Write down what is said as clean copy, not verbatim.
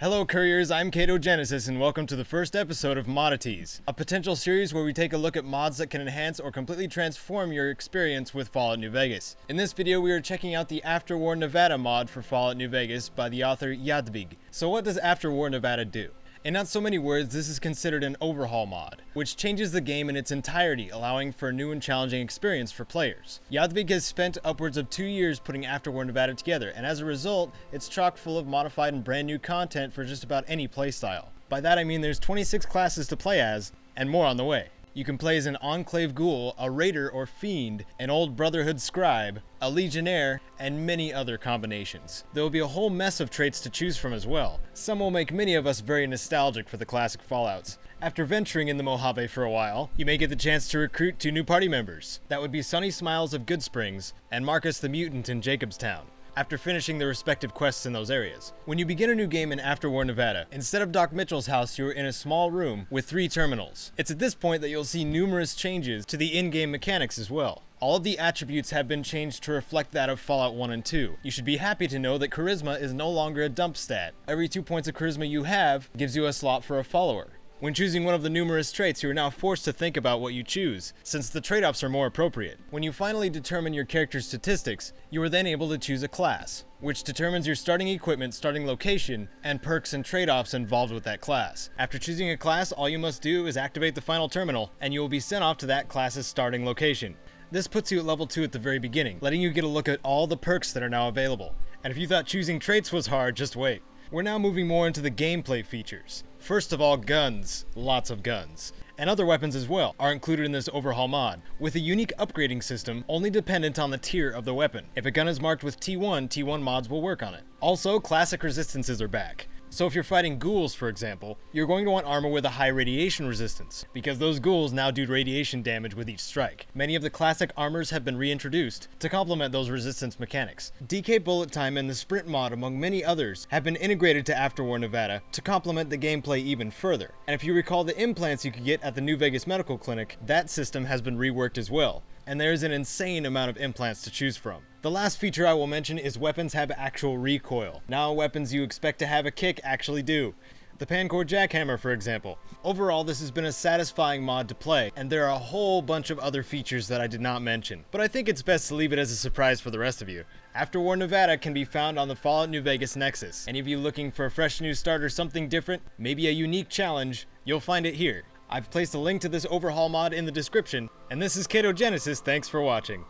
Hello couriers, I'm Caedo Genesis and welcome to the first episode of Moddities, a potential series where we take a look at mods that can enhance or completely transform your experience with Fallout New Vegas. In this video we are checking out the After War Nevada mod for Fallout New Vegas by the author Jadwig. So what does After War Nevada do? In not so many words, this is considered an overhaul mod, which changes the game in its entirety, allowing for a new and challenging experience for players. Jadwig has spent upwards of 2 years putting After War Nevada together, and as a result, it's chock full of modified and brand new content for just about any playstyle. By that I mean there's 26 classes to play as, and more on the way. You can play as an Enclave Ghoul, a Raider or Fiend, an Old Brotherhood Scribe, a Legionnaire, and many other combinations. There will be a whole mess of traits to choose from as well. Some will make many of us very nostalgic for the classic Fallouts. After venturing in the Mojave for a while, you may get the chance to recruit 2 new party members. That would be Sunny Smiles of Good Springs, and Marcus the Mutant in Jacobstown, after finishing the respective quests in those areas. When you begin a new game in After War Nevada, instead of Doc Mitchell's house, you're in a small room with 3 terminals. It's at this point that you'll see numerous changes to the in-game mechanics as well. All of the attributes have been changed to reflect that of Fallout 1 and 2. You should be happy to know that Charisma is no longer a dump stat. Every 2 points of Charisma you have gives you a slot for a follower. When choosing one of the numerous traits, you are now forced to think about what you choose, since the trade-offs are more appropriate. When you finally determine your character's statistics, you are then able to choose a class, which determines your starting equipment, starting location, and perks and trade-offs involved with that class. After choosing a class, all you must do is activate the final terminal, and you will be sent off to that class's starting location. This puts you at level 2 at the very beginning, letting you get a look at all the perks that are now available. And if you thought choosing traits was hard, just wait. We're now moving more into the gameplay features. First of all, guns. Lots of guns. And other weapons as well are included in this overhaul mod, with a unique upgrading system only dependent on the tier of the weapon. If a gun is marked with T1, T1 mods will work on it. Also, classic resistances are back. So if you're fighting ghouls, for example, you're going to want armor with a high radiation resistance, because those ghouls now do radiation damage with each strike. Many of the classic armors have been reintroduced to complement those resistance mechanics. DK Bullet Time and the Sprint mod, among many others, have been integrated to After War Nevada to complement the gameplay even further. And if you recall the implants you could get at the New Vegas Medical Clinic, that system has been reworked as well. And there is an insane amount of implants to choose from. The last feature I will mention is weapons have actual recoil. Now weapons you expect to have a kick actually do. The Pancor Jackhammer, for example. Overall, this has been a satisfying mod to play, and there are a whole bunch of other features that I did not mention. But I think it's best to leave it as a surprise for the rest of you. After War Nevada can be found on the Fallout New Vegas Nexus. Any of you looking for a fresh new start or something different, maybe a unique challenge, you'll find it here. I've placed a link to this overhaul mod in the description, and this is Caedo Genesis, thanks for watching.